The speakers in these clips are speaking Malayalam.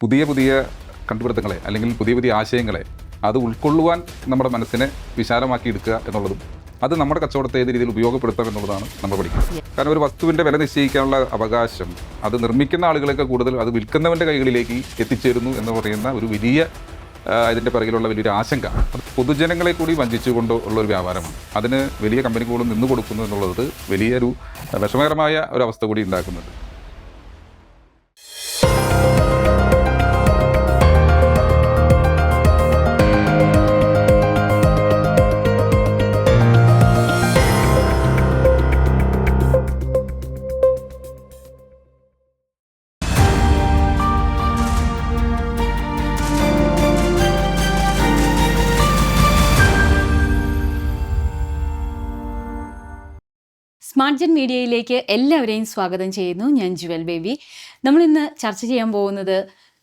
പുതിയ പുതിയ കണ്ടുപിടുത്തങ്ങളെ അല്ലെങ്കിൽ പുതിയ പുതിയ ആശയങ്ങളെ അത് ഉൾക്കൊള്ളുവാൻ നമ്മുടെ മനസ്സിനെ വിശാലമാക്കി എടുക്കുക എന്നുള്ളതും അത് നമ്മുടെ കച്ചവടത്തെ ഏത് രീതിയിൽ ഉപയോഗപ്പെടുത്താം എന്നുള്ളതാണ് നമ്മൾ പഠിക്കുന്നത്. കാരണം ഒരു വസ്തുവിൻ്റെ വില നിശ്ചയിക്കാനുള്ള അവകാശം അത് നിർമ്മിക്കുന്ന ആളുകളൊക്കെ കൂടുതൽ അത് വിൽക്കുന്നവൻ്റെ കൈകളിലേക്ക് എത്തിച്ചേരുന്നു എന്ന് പറയുന്ന ഒരു വലിയ ഇതിൻ്റെ പിറകിലുള്ള വലിയൊരു ആശങ്ക പൊതുജനങ്ങളെ കൂടി വഞ്ചിച്ചുകൊണ്ട് ഉള്ളൊരു വ്യാപാരമാണ്. അതിന് വലിയ കമ്പനികളും നിന്ന് കൊടുക്കുന്നു എന്നുള്ളത് വലിയൊരു വിഷമകരമായ ഒരു അവസ്ഥ കൂടി ഉണ്ടാക്കുന്നുണ്ട്. സ്മാർട്ട് ജെൻ മീഡിയയിലേക്ക് എല്ലാവരെയും സ്വാഗതം ചെയ്യുന്നു. ഞാൻ ജുവൽ ബേബി. നമ്മളിന്ന് ചർച്ച ചെയ്യാൻ പോകുന്നത്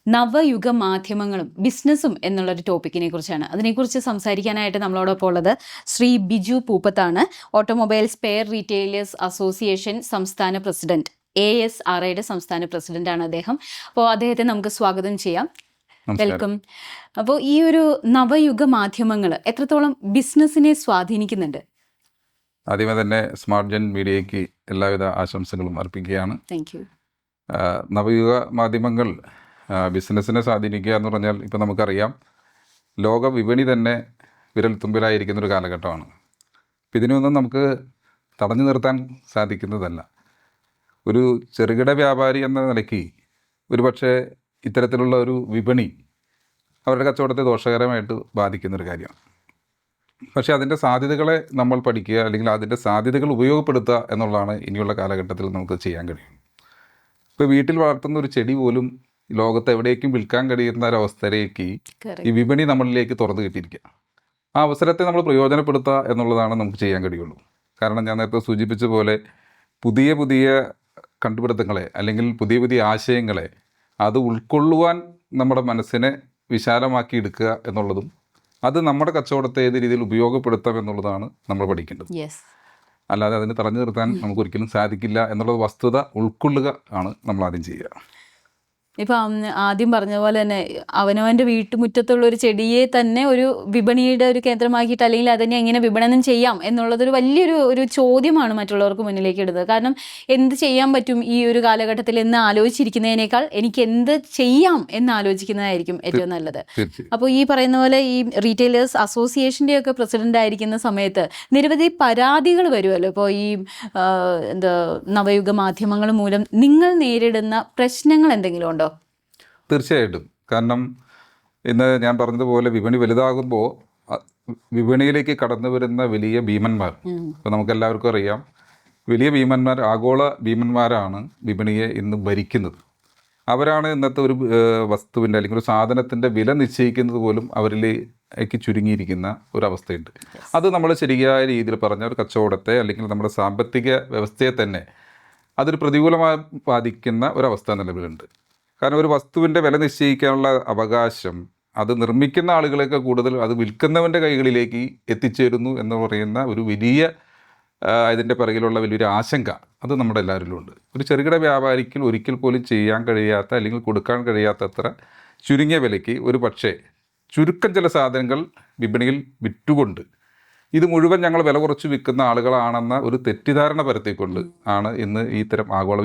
നവയുഗ മാധ്യമങ്ങളും ബിസിനസ്സും എന്നുള്ളൊരു ടോപ്പിക്കിനെ കുറിച്ചാണ്. അതിനെക്കുറിച്ച് സംസാരിക്കാനായിട്ട് നമ്മളോടൊപ്പം ഉള്ളത് ശ്രീ ബിജു പൂപ്പത്താണ്. ഓട്ടോമൊബൈൽ സ്പെയർ റീറ്റെയിലേഴ്സ് അസോസിയേഷൻ സംസ്ഥാന പ്രസിഡന്റ്, ASRAയുടെ സംസ്ഥാന പ്രസിഡന്റാണ് അദ്ദേഹം. അപ്പോൾ അദ്ദേഹത്തെ നമുക്ക് സ്വാഗതം ചെയ്യാം. വെൽക്കം. അപ്പോൾ ഈ ഒരു നവയുഗ മാധ്യമങ്ങൾ എത്രത്തോളം ബിസിനസ്സിനെ സ്വാധീനിക്കുന്നുണ്ട്? ആദ്യമേ തന്നെ സ്മാർട്ട് ജെൻ മീഡിയയ്ക്ക് എല്ലാവിധ ആശംസകളും അർപ്പിക്കുകയാണ്. Thank you. നവയുഗ മാധ്യമങ്ങൾ ബിസിനസ്സിനെ സ്വാധീനിക്കുക എന്ന് പറഞ്ഞാൽ ഇപ്പോൾ നമുക്കറിയാം, ലോക വിപണി തന്നെ വിരൽത്തുമ്പിലായിരിക്കുന്നൊരു കാലഘട്ടമാണ്. അപ്പം ഇതിനൊന്നും നമുക്ക് തടഞ്ഞു നിർത്താൻ സാധിക്കുന്നതല്ല. ഒരു ചെറുകിട വ്യാപാരി എന്ന നിലയ്ക്ക് ഒരുപക്ഷെ ഇത്തരത്തിലുള്ള ഒരു വിപണി അവരുടെ കച്ചവടത്തെ ദോഷകരമായിട്ട് ബാധിക്കുന്നൊരു കാര്യമാണ്. പക്ഷേ അതിൻ്റെ സാധ്യതകളെ നമ്മൾ പഠിക്കുക, അല്ലെങ്കിൽ അതിൻ്റെ സാധ്യതകൾ ഉപയോഗപ്പെടുത്തുക എന്നുള്ളതാണ് ഇനിയുള്ള കാലഘട്ടത്തിൽ നമുക്ക് ചെയ്യാൻ കഴിയും. ഇപ്പോൾ വീട്ടിൽ വളർത്തുന്ന ഒരു ചെടി പോലും ലോകത്ത് എവിടേക്കും വിൽക്കാൻ കഴിയുന്ന ഒരവസ്ഥയിലേക്ക് ഈ വിപണി നമ്മളിലേക്ക് തുറന്നു കിട്ടിയിരിക്കുക. ആ അവസരത്തെ നമ്മൾ പ്രയോജനപ്പെടുത്തുക എന്നുള്ളതാണ് നമുക്ക് ചെയ്യാൻ കഴിയുള്ളൂ. കാരണം ഞാൻ നേരത്തെ സൂചിപ്പിച്ച പോലെ പുതിയ പുതിയ കണ്ടുപിടുത്തങ്ങളെ അല്ലെങ്കിൽ പുതിയ പുതിയ ആശയങ്ങളെ അത് ഉൾക്കൊള്ളുവാൻ നമ്മുടെ മനസ്സിനെ വിശാലമാക്കി എടുക്കുക എന്നുള്ളതും അത് നമ്മുടെ കച്ചവടത്തെ ഏത് രീതിയിൽ ഉപയോഗപ്പെടുത്താം എന്നുള്ളതാണ് നമ്മൾ പഠിക്കേണ്ടത്. അല്ലാതെ അതിന് തടഞ്ഞു നിർത്താൻ നമുക്ക് ഒരിക്കലും സാധിക്കില്ല എന്നുള്ള വസ്തുത ഉൾക്കൊള്ളുക ആണ് നമ്മൾ ആദ്യം ചെയ്യുക. ഇപ്പം ആദ്യം പറഞ്ഞ പോലെ തന്നെ അവനവൻ്റെ വീട്ടുമുറ്റത്തുള്ള ഒരു ചെടിയെ തന്നെ ഒരു വിപണിയുടെ ഒരു കേന്ദ്രമാക്കിയിട്ട്, അല്ലെങ്കിൽ അതിനെ എങ്ങനെ വിപണനം ചെയ്യാം എന്നുള്ളതൊരു വലിയൊരു ചോദ്യമാണ് മറ്റുള്ളവർക്ക് മുന്നിലേക്ക് ഇടുന്നത്. കാരണം എന്ത് ചെയ്യാൻ പറ്റും ഈ ഒരു കാലഘട്ടത്തിൽ എന്ന് ആലോചിച്ചിരിക്കുന്നതിനേക്കാൾ എനിക്ക് എന്ത് ചെയ്യാം എന്ന് ആലോചിക്കുന്നതായിരിക്കും ഏറ്റവും നല്ലത്. അപ്പോൾ ഈ പറയുന്ന പോലെ ഈ റീറ്റെയിലേഴ്സ് അസോസിയേഷൻ്റെ ഒക്കെ പ്രസിഡന്റ് ആയിരിക്കുന്ന സമയത്ത് നിരവധി പരാതികൾ വരുമല്ലോ. ഇപ്പോൾ ഈ നവയുഗ മാധ്യമങ്ങൾ മൂലം നിങ്ങൾ നേരിടുന്ന പ്രശ്നങ്ങൾ എന്തെങ്കിലും ഉണ്ടോ? തീർച്ചയായിട്ടും. കാരണം ഇന്ന് ഞാൻ പറഞ്ഞതുപോലെ വിപണി വലുതാകുമ്പോൾ വിപണിയിലേക്ക് കടന്നു വരുന്ന വലിയ ഭീമന്മാർ, ഇപ്പോൾ നമുക്കെല്ലാവർക്കും അറിയാം, വലിയ ഭീമന്മാർ, ആഗോള ഭീമന്മാരാണ് വിപണിയെ ഇന്ന് ഭരിക്കുന്നത്. അവരാണ് ഇന്നത്തെ ഒരു വസ്തുവിൻ്റെ അല്ലെങ്കിൽ ഒരു സാധനത്തിൻ്റെ വില നിശ്ചയിക്കുന്നത് പോലും അവരിലേക്ക് ചുരുങ്ങിയിരിക്കുന്ന ഒരവസ്ഥയുണ്ട്. അത് നമ്മൾ ശരിയായ രീതിയിൽ പറഞ്ഞ ഒരു കച്ചവടത്തെ അല്ലെങ്കിൽ നമ്മുടെ സാമ്പത്തിക വ്യവസ്ഥയെ തന്നെ അതൊരു പ്രതികൂലമായി ബാധിക്കുന്ന ഒരവസ്ഥ നിലവിലുണ്ട്. കാരണം ഒരു വസ്തുവിൻ്റെ വില നിശ്ചയിക്കാനുള്ള അവകാശം അത് നിർമ്മിക്കുന്ന ആളുകളൊക്കെ കൂടുതൽ അത് വിൽക്കുന്നവൻ്റെ കൈകളിലേക്ക് എത്തിച്ചേരുന്നു എന്ന് പറയുന്ന ഒരു വലിയ ഇതിൻ്റെ പിറകിലുള്ള വലിയൊരു ആശങ്ക അത് നമ്മുടെ എല്ലാവരിലും ഉണ്ട്. ഒരു ചെറുകിട വ്യാപാരിക്ക് ഒരിക്കൽ പോലും ചെയ്യാൻ കഴിയാത്ത അല്ലെങ്കിൽ കൊടുക്കാൻ കഴിയാത്തത്ര ചുരുങ്ങിയ വിലയ്ക്ക് ഒരു പക്ഷേ ചുരുക്കം ചില സാധനങ്ങൾ വിപണിയിൽ വിറ്റുകൊണ്ട് ഇത് മുഴുവൻ ഞങ്ങൾ വില കുറച്ച് വിൽക്കുന്ന ആളുകളാണെന്ന ഒരു തെറ്റിദ്ധാരണ പരത്തിക്കൊണ്ട് ആണ് ഇന്ന് ഇത്തരം ആഗോള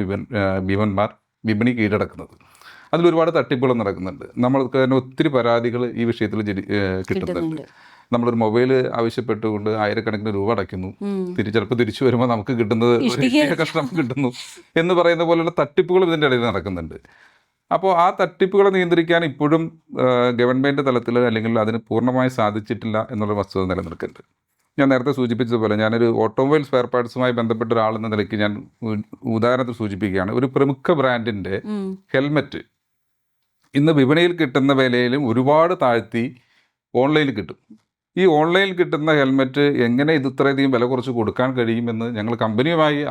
ഭീമന്മാർ വിപണി കീഴടക്കുന്നത്. അതിലൊരുപാട് തട്ടിപ്പുകൾ നടക്കുന്നുണ്ട്. നമ്മൾക്ക് തന്നെ ഒത്തിരി പരാതികൾ ഈ വിഷയത്തിൽ കിട്ടുന്നുണ്ട്. നമ്മളൊരു മൊബൈൽ ആവശ്യപ്പെട്ടുകൊണ്ട് ആയിരക്കണക്കിന് രൂപ അടയ്ക്കുന്നു, ചിലപ്പോൾ തിരിച്ചു വരുമ്പോൾ നമുക്ക് കിട്ടുന്നത് കഷ്ടം കിട്ടുന്നു എന്ന് പറയുന്ന പോലെയുള്ള തട്ടിപ്പുകൾ ഇതിൻ്റെ ഇടയിൽ നടക്കുന്നുണ്ട്. അപ്പോൾ ആ തട്ടിപ്പുകളെ നിയന്ത്രിക്കാൻ ഇപ്പോഴും ഗവൺമെൻറ് തലത്തിൽ അല്ലെങ്കിൽ അതിന് പൂർണ്ണമായി സാധിച്ചിട്ടില്ല എന്നുള്ള വസ്തുത നിലനിൽക്കുന്നുണ്ട്. ഞാൻ നേരത്തെ സൂചിപ്പിച്ചതുപോലെ ഞാനൊരു ഓട്ടോമൊബൈൽ സ്പെയർ പാർട്സുമായി ബന്ധപ്പെട്ട ഒരാളെന്ന നിലയ്ക്ക് ഞാൻ ഉദാഹരണത്തിൽ സൂചിപ്പിക്കുകയാണ്. ഒരു പ്രമുഖ ബ്രാൻഡിൻ്റെ ഹെൽമെറ്റ് ഇന്ന് വിപണിയിൽ കിട്ടുന്ന വിലയിലും ഒരുപാട് താഴ്ത്തി ഓൺലൈനിൽ കിട്ടും. ഈ ഓൺലൈനിൽ കിട്ടുന്ന ഹെൽമെറ്റ് എങ്ങനെ ഇത് ഇത്രയധികം വില കുറച്ച് കൊടുക്കാൻ കഴിയുമെന്ന് ഞങ്ങൾ കമ്പനിയുമായി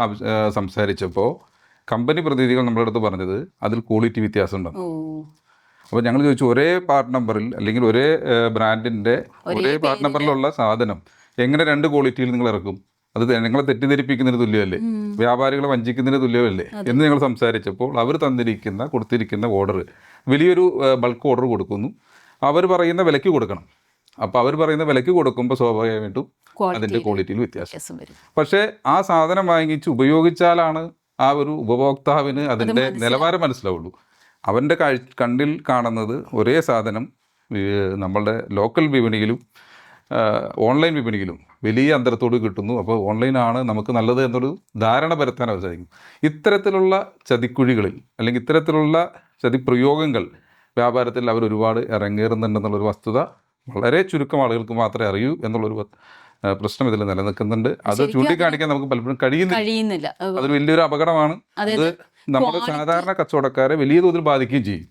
സംസാരിച്ചപ്പോൾ കമ്പനി പ്രതിനിധികൾ നമ്മുടെ അടുത്ത് പറഞ്ഞത് അതിൽ ക്വാളിറ്റി വ്യത്യാസം ഉണ്ടെന്ന്. അപ്പോൾ ഞങ്ങൾ ചോദിച്ചു, ഒരേ പാർട്ട് നമ്പറിൽ അല്ലെങ്കിൽ ഒരേ ബ്രാൻഡിൻ്റെ ഒരേ പാർട്ട് നമ്പറിലുള്ള സാധനം എങ്ങനെ രണ്ട് ക്വാളിറ്റിയിൽ നിങ്ങൾ ഇറക്കും? അത് ജനങ്ങളെ തെറ്റിദ്ധരിപ്പിക്കുന്നതിന് തുല്യമല്ലേ, വ്യാപാരികളെ വഞ്ചിക്കുന്നതിന് തുല്യമല്ലേ എന്ന് ഞങ്ങൾ സംസാരിച്ചപ്പോൾ അവർ കൊടുത്തിരിക്കുന്ന ഓർഡർ വലിയൊരു ബൾക്ക് ഓർഡർ കൊടുക്കുന്നു. അവർ പറയുന്ന വിലയ്ക്ക് കൊടുക്കണം. അപ്പോൾ അവർ പറയുന്ന വിലയ്ക്ക് കൊടുക്കുമ്പോൾ സ്വാഭാവികമായിട്ടും അതിൻ്റെ ക്വാളിറ്റിയിൽ വ്യത്യാസം വരും. പക്ഷേ ആ സാധനം വാങ്ങിച്ച് ഉപയോഗിച്ചാലാണ് ആ ഒരു ഉപഭോക്താവിന് അതിൻ്റെ നിലവാരം മനസ്സിലാവുള്ളൂ. അവൻ്റെ കണ്ണിൽ കാണുന്നത് ഒരേ സാധനം നമ്മളുടെ ലോക്കൽ വിപണിയിലും ഓൺലൈൻ വിപണിയിലും വലിയ അന്തരത്തോട് കിട്ടുന്നു. അപ്പോൾ ഓൺലൈനാണ് നമുക്ക് നല്ലത് എന്നൊരു ധാരണ പരത്താൻ അവസാനിക്കും. ഇത്തരത്തിലുള്ള ചതിക്കുഴികളിൽ അല്ലെങ്കിൽ ഇത്തരത്തിലുള്ള ചതിപ്രയോഗങ്ങൾ വ്യാപാരത്തിൽ അവർ ഒരുപാട് ഇറങ്ങേറുന്നുണ്ടെന്നുള്ളൊരു വസ്തുത വളരെ ചുരുക്കം ആളുകൾക്ക് മാത്രമേ അറിയൂ എന്നുള്ളൊരു പ്രശ്നം ഇതിൽ നിലനിൽക്കുന്നുണ്ട്. അത് ചൂണ്ടിക്കാണിക്കാൻ നമുക്ക് പലപ്പോഴും കഴിയുന്നില്ല. അതൊരു വലിയൊരു അപകടമാണ്. അത് നമ്മുടെ സാധാരണ കച്ചവടക്കാരെ വലിയ തോതിൽ ബാധിക്കുകയും ചെയ്യും.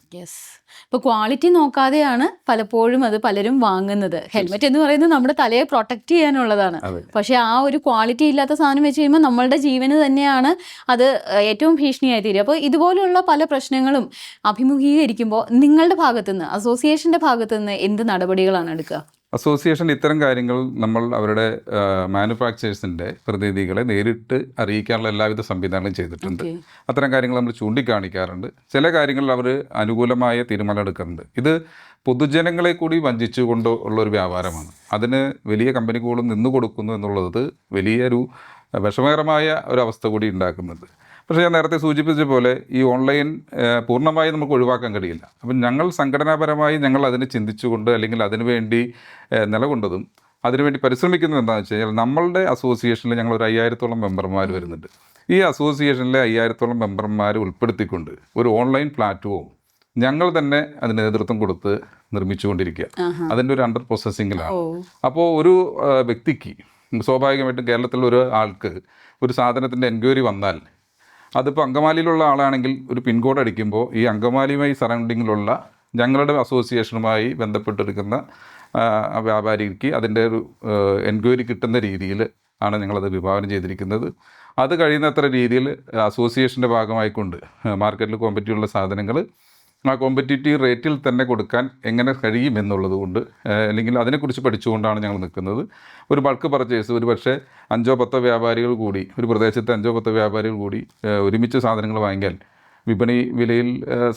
ഇപ്പോൾ ക്വാളിറ്റി നോക്കാതെയാണ് പലപ്പോഴും അത് പലരും വാങ്ങുന്നത്. ഹെൽമെറ്റ് എന്ന് പറയുന്നത് നമ്മുടെ തലയെ പ്രൊട്ടക്റ്റ് ചെയ്യാനുള്ളതാണ്. പക്ഷേ ആ ഒരു ക്വാളിറ്റി ഇല്ലാത്ത സാധനം വെച്ച് കഴിയുമ്പോൾ നമ്മളുടെ ജീവന് തന്നെയാണ് അത് ഏറ്റവും ഭീഷണിയായി തീരുക. അപ്പോൾ ഇതുപോലുള്ള പല പ്രശ്നങ്ങളും അഭിമുഖീകരിക്കുമ്പോൾ നിങ്ങളുടെ ഭാഗത്തുനിന്ന്, അസോസിയേഷൻ്റെ ഭാഗത്തുനിന്ന് എന്ത് നടപടികളാണ് എടുക്കുക? അസോസിയേഷൻ ഇത്തരം കാര്യങ്ങൾ നമ്മൾ അവരുടെ മാനുഫാക്ചേഴ്സിൻ്റെ പ്രതിനിധികളെ നേരിട്ട് അറിയിക്കാനുള്ള എല്ലാവിധ സംവിധാനങ്ങളും ചെയ്തിട്ടുണ്ട്. അത്തരം കാര്യങ്ങൾ നമ്മൾ ചൂണ്ടിക്കാണിക്കാറുണ്ട്. ചില കാര്യങ്ങളിൽ അവർ അനുകൂലമായ തീരുമാനം എടുക്കാറുണ്ട്. ഇത് പൊതുജനങ്ങളെ കൂടി വഞ്ചിച്ചുകൊണ്ട് ഉള്ളൊരു വ്യാപാരമാണ്. അതിന് വലിയ കമ്പനികളും നിന്നു കൊടുക്കുന്നു എന്നുള്ളത് വലിയൊരു വിഷമകരമായ ഒരവസ്ഥ കൂടി ഉണ്ടാക്കുന്നുണ്ട്. പക്ഷേ ഞാൻ നേരത്തെ സൂചിപ്പിച്ച പോലെ ഈ ഓൺലൈൻ പൂർണ്ണമായി നമുക്ക് ഒഴിവാക്കാൻ കഴിയില്ല. അപ്പം ഞങ്ങൾ സംഘടനാപരമായി ഞങ്ങൾ അതിന് ചിന്തിച്ചുകൊണ്ട് അല്ലെങ്കിൽ അതിനുവേണ്ടി നിലകൊണ്ടതും അതിനുവേണ്ടി പരിശ്രമിക്കുന്നത് എന്താണെന്ന് വെച്ച് കഴിഞ്ഞാൽ നമ്മളുടെ അസോസിയേഷനിൽ ഞങ്ങൾ ഒരു 5000-ഓളം മെമ്പർമാർ വരുന്നുണ്ട്. ഈ അസോസിയേഷനിലെ 5000-ഓളം മെമ്പർമാർ ഉൾപ്പെടുത്തിക്കൊണ്ട് ഒരു ഓൺലൈൻ പ്ലാറ്റ്ഫോം ഞങ്ങൾ തന്നെ അതിന് നേതൃത്വം കൊടുത്ത് നിർമ്മിച്ചുകൊണ്ടിരിക്കുക. അതിൻ്റെ ഒരു അണ്ടർ പ്രോസസ്സിങ്ങിലാണ്. അപ്പോൾ ഒരു വ്യക്തിക്ക് സ്വാഭാവികമായിട്ടും കേരളത്തിലുള്ള ഒരു ആൾക്ക് ഒരു സാധനത്തിൻ്റെ എൻക്വയറി വന്നാൽ അതിപ്പോൾ അങ്കമാലിയിലുള്ള ആളാണെങ്കിൽ ഒരു പിൻകോഡ് അടിക്കുമ്പോൾ ഈ അങ്കമാലിയുമായി സറൗണ്ടിങ്ങിലുള്ള ഞങ്ങളുടെ അസോസിയേഷനുമായി ബന്ധപ്പെട്ടെടുക്കുന്ന വ്യാപാരിക്ക് അതിൻ്റെ ഒരു എൻക്വയറി കിട്ടുന്ന രീതിയിൽ ആണ് ഞങ്ങളത് വിഭാവനം ചെയ്തിരിക്കുന്നത്. അത് കഴിയുന്നത്ര രീതിയിൽ അസോസിയേഷൻ്റെ ഭാഗമായിക്കൊണ്ട് മാർക്കറ്റിൽ കോമ്പറ്റീവുള്ള സാധനങ്ങൾ ആ കോമ്പറ്റീറ്റീവ് റേറ്റിൽ തന്നെ കൊടുക്കാൻ എങ്ങനെ കഴിയുമെന്നുള്ളത് കൊണ്ട് അല്ലെങ്കിൽ അതിനെക്കുറിച്ച് പഠിച്ചുകൊണ്ടാണ് ഞങ്ങൾ നിൽക്കുന്നത്. ഒരു ബൾക്ക് പർച്ചേസ് ഒരു പക്ഷേ 5-10 വ്യാപാരികൾ കൂടി, ഒരു പ്രദേശത്തെ 5-10 വ്യാപാരികൾ കൂടി ഒരുമിച്ച് സാധനങ്ങൾ വാങ്ങിയാൽ വിപണി വിലയിൽ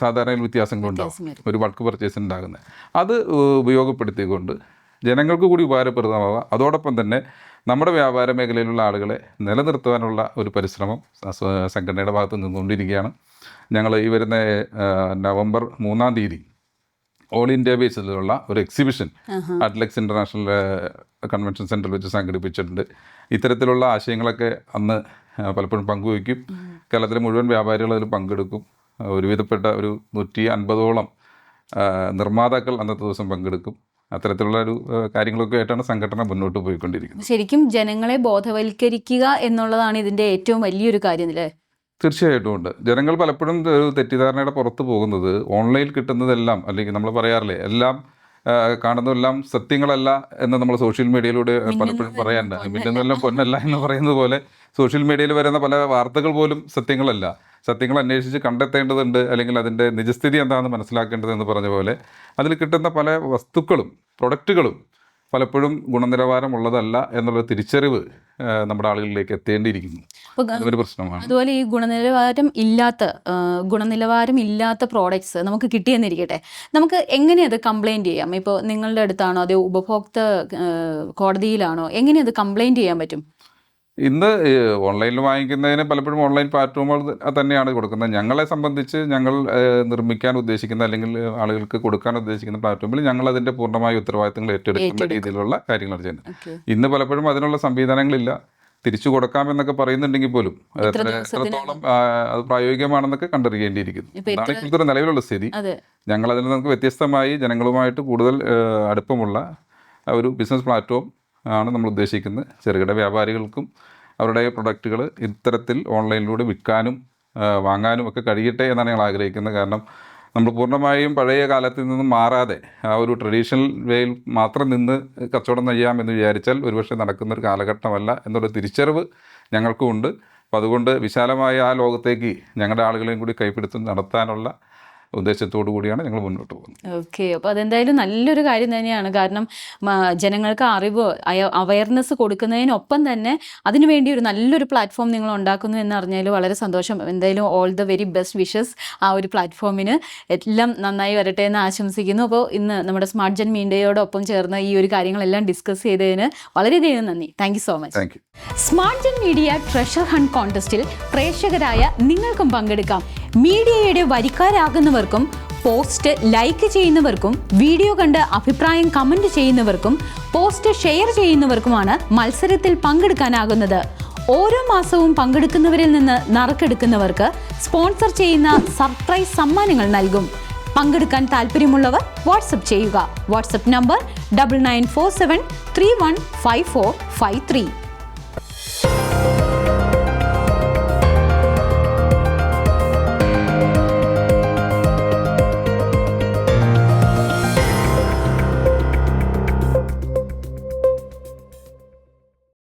സാധാരണ വ്യത്യാസങ്ങളുണ്ടാകും ഒരു ബൾക്ക് പർച്ചേസ് ഉണ്ടാകുന്നത്. അത് ഉപയോഗപ്പെടുത്തിക്കൊണ്ട് ജനങ്ങൾക്ക് കൂടി ഉപകാരപ്രദമാവുക, അതോടൊപ്പം തന്നെ നമ്മുടെ വ്യാപാര മേഖലയിലുള്ള ആളുകളെ നിലനിർത്തുവാനുള്ള ഒരു പരിശ്രമം സംഘടനയുടെ ഭാഗത്ത് നിന്നുകൊണ്ടിരിക്കുകയാണ്. ഞങ്ങൾ ഈ വരുന്ന നവംബർ 3-ാം തീയതി ഓൾ ഇന്ത്യ ബേസിലുള്ള ഒരു എക്സിബിഷൻ അറ്റ്ലക്സ് ഇൻ്റർനാഷണൽ കൺവെൻഷൻ സെൻറ്ററിൽ വെച്ച് സംഘടിപ്പിച്ചിട്ടുണ്ട്. ഇത്തരത്തിലുള്ള ആശയങ്ങളൊക്കെ അന്ന് പലപ്പോഴും പങ്കുവയ്ക്കും. കേരളത്തിലെ മുഴുവൻ വ്യാപാരികൾ അതിൽ പങ്കെടുക്കും. ഒരുവിധപ്പെട്ട ഒരു 150ഓളം നിർമ്മാതാക്കൾ അന്നത്തെ ദിവസം പങ്കെടുക്കും. അത്തരത്തിലുള്ള ഒരു കാര്യങ്ങളൊക്കെ ആയിട്ടാണ് സംഘടന മുന്നോട്ട് പോയിക്കൊണ്ടിരിക്കുന്നത്. ശരിക്കും ജനങ്ങളെ ബോധവൽക്കരിക്കുക എന്നുള്ളതാണ് ഇതിൻ്റെ ഏറ്റവും വലിയൊരു കാര്യം അല്ലേ? തീർച്ചയായിട്ടും ഉണ്ട്. ജനങ്ങൾ പലപ്പോഴും ഒരു തെറ്റിദ്ധാരണയുടെ പുറത്ത് പോകുന്നത് ഓൺലൈനിൽ കിട്ടുന്നതെല്ലാം അല്ലെങ്കിൽ നമ്മൾ പറയാറില്ലേ എല്ലാം കാണുന്നതെല്ലാം സത്യങ്ങളല്ല എന്ന് നമ്മൾ സോഷ്യൽ മീഡിയയിലൂടെ പലപ്പോഴും പറയാറുണ്ട്. മിന്നുന്നതെല്ലാം പൊന്നല്ല എന്ന് പറയുന്നത് പോലെ സോഷ്യൽ മീഡിയയിൽ വരുന്ന പല വാർത്തകൾ പോലും സത്യങ്ങളല്ല. സത്യങ്ങൾ അന്വേഷിച്ച് കണ്ടെത്തേണ്ടതുണ്ട്, അല്ലെങ്കിൽ അതിൻ്റെ നിജസ്ഥിതി എന്താണെന്ന് മനസ്സിലാക്കേണ്ടതെന്ന് പറഞ്ഞ പോലെ അതിൽ കിട്ടുന്ന പല വസ്തുക്കളും പ്രൊഡക്റ്റുകളും പലപ്പോഴും ഗുണനിലവാരമുള്ളതല്ല എന്നുള്ള തിരിച്ചറിവ് നമ്മുടെ ആളുകളിലേക്ക് എത്തേണ്ടിയിരിക്കുന്നു. അതൊരു പ്രശ്നമാണ്. അതുപോലെ ഈ ഗുണനിലവാരം ഇല്ലാത്ത പ്രോഡക്ട്സ് നമുക്ക് കിട്ടിയെന്നിരിക്കട്ടെ, നമുക്ക് എങ്ങനെ അത് കംപ്ലൈൻറ്റ് ചെയ്യാം? ഇപ്പോൾ നിങ്ങളുടെ അടുത്താണോ അതോ ഉപഭോക്തൃ കോടതിയിലാണോ? എങ്ങനെ അത് കംപ്ലൈൻറ്റ് ചെയ്യാൻ പറ്റും? ഇന്ന് ഓൺലൈനിൽ വാങ്ങിക്കുന്നതിന് പലപ്പോഴും ഓൺലൈൻ പ്ലാറ്റ്ഫോമുകൾ തന്നെയാണ് കൊടുക്കുന്നത്. ഞങ്ങളെ സംബന്ധിച്ച് ഞങ്ങൾ നിർമ്മിക്കാൻ ഉദ്ദേശിക്കുന്ന അല്ലെങ്കിൽ ആളുകൾക്ക് കൊടുക്കാൻ ഉദ്ദേശിക്കുന്ന പ്ലാറ്റ്ഫോമിൽ ഞങ്ങൾ അതിൻ്റെ പൂർണ്ണമായ ഉത്തരവാദിത്തങ്ങൾ ഏറ്റെടുക്കുന്ന രീതിയിലുള്ള കാര്യങ്ങളാണ് ചെയ്യുന്നത്. ഇന്ന് പലപ്പോഴും അതിനുള്ള സംവിധാനങ്ങളില്ല. തിരിച്ചു കൊടുക്കാമെന്നൊക്കെ പറയുന്നുണ്ടെങ്കിൽ പോലും എത്രത്തോളം അത് പ്രായോഗികമാണെന്നൊക്കെ കണ്ടറിയേണ്ടിയിരിക്കുന്നു. അതാണ് ഇപ്പോഴത്തെ നിലവിലുള്ള സ്ഥിതി. ഞങ്ങൾ അതിൽ നമുക്ക് വ്യത്യസ്തമായി ജനങ്ങളുമായിട്ട് കൂടുതൽ അടുപ്പമുള്ള ഒരു ബിസിനസ് പ്ലാറ്റ്ഫോം ആണ് നമ്മൾ ഉദ്ദേശിക്കുന്നത്. ചെറുകിട വ്യാപാരികൾക്കും അവരുടെ പ്രൊഡക്റ്റുകൾ ഇത്തരത്തിൽ ഓൺലൈനിലൂടെ വിൽക്കാനും വാങ്ങാനും ഒക്കെ കഴിയട്ടെ എന്നാണ് ഞങ്ങൾ ആഗ്രഹിക്കുന്നത്. കാരണം നമ്മൾ പൂർണ്ണമായും പഴയ കാലത്തിൽ നിന്നും മാറാതെ ആ ഒരു ട്രഡീഷണൽ വേയിൽ മാത്രം നിന്ന് കച്ചവടം ചെയ്യാമെന്ന് വിചാരിച്ചാൽ ഒരുപക്ഷെ നടക്കുന്നൊരു കാലഘട്ടമല്ല എന്നൊരു തിരിച്ചറിവ് ഞങ്ങൾക്കും ഉണ്ട്. അപ്പോൾ അതുകൊണ്ട് വിശാലമായ ആ ലോകത്തേക്ക് ഞങ്ങളുടെ ആളുകളെയും കൂടി കൈപ്പിടുത്തം നടത്താനുള്ള ഉദ്ദേശത്തോടു കൂടിയാണ് ഞങ്ങൾ മുന്നോട്ട് പോകുന്നത്. ഓക്കെ, അപ്പോൾ അതെന്തായാലും നല്ലൊരു കാര്യം തന്നെയാണ്. കാരണം ജനങ്ങൾക്ക് അറിവ് അവയർനെസ് കൊടുക്കുന്നതിനൊപ്പം തന്നെ അതിനുവേണ്ടി ഒരു നല്ലൊരു പ്ലാറ്റ്ഫോം നിങ്ങൾ ഉണ്ടാക്കുന്നു എന്നറിഞ്ഞാൽ വളരെ സന്തോഷം. എന്തായാലും all the very best wishes ആ ഒരു പ്ലാറ്റ്ഫോമിന്. എല്ലാം നന്നായി വരട്ടെ എന്ന് ആശംസിക്കുന്നു. അപ്പോൾ ഇന്ന് നമ്മുടെ സ്മാർട്ട് ജൻ മീഡിയയോടൊപ്പം ചേർന്ന് ഈ ഒരു കാര്യങ്ങളെല്ലാം ഡിസ്കസ് ചെയ്തതിന് വളരെയധികം നന്ദി. Thank you so much. Thank you. Smart ജൻ മീഡിയ ട്രഷർ ഹണ്ട് കോൺടെസ്റ്റിൽ പ്രേക്ഷകരായ നിങ്ങൾക്കും പങ്കെടുക്കാം. മീഡിയയുടെ വരിക്കാരാകുന്നവർക്കും പോസ്റ്റ് ലൈക്ക് ചെയ്യുന്നവർക്കും വീഡിയോ കണ്ട് അഭിപ്രായം കമന്റ് ചെയ്യുന്നവർക്കും പോസ്റ്റ് ഷെയർ ചെയ്യുന്നവർക്കുമാണ് മത്സരത്തിൽ പങ്കെടുക്കാനാകുന്നത്. ഓരോ മാസവും പങ്കെടുക്കുന്നവരിൽ നിന്ന് നറുക്കെടുക്കുന്നവർക്ക് സ്പോൺസർ ചെയ്യുന്ന സർപ്രൈസ് സമ്മാനങ്ങൾ നൽകും. പങ്കെടുക്കാൻ താല്പര്യമുള്ളവർ വാട്സപ്പ് ചെയ്യുക. WhatsApp number 9947315453.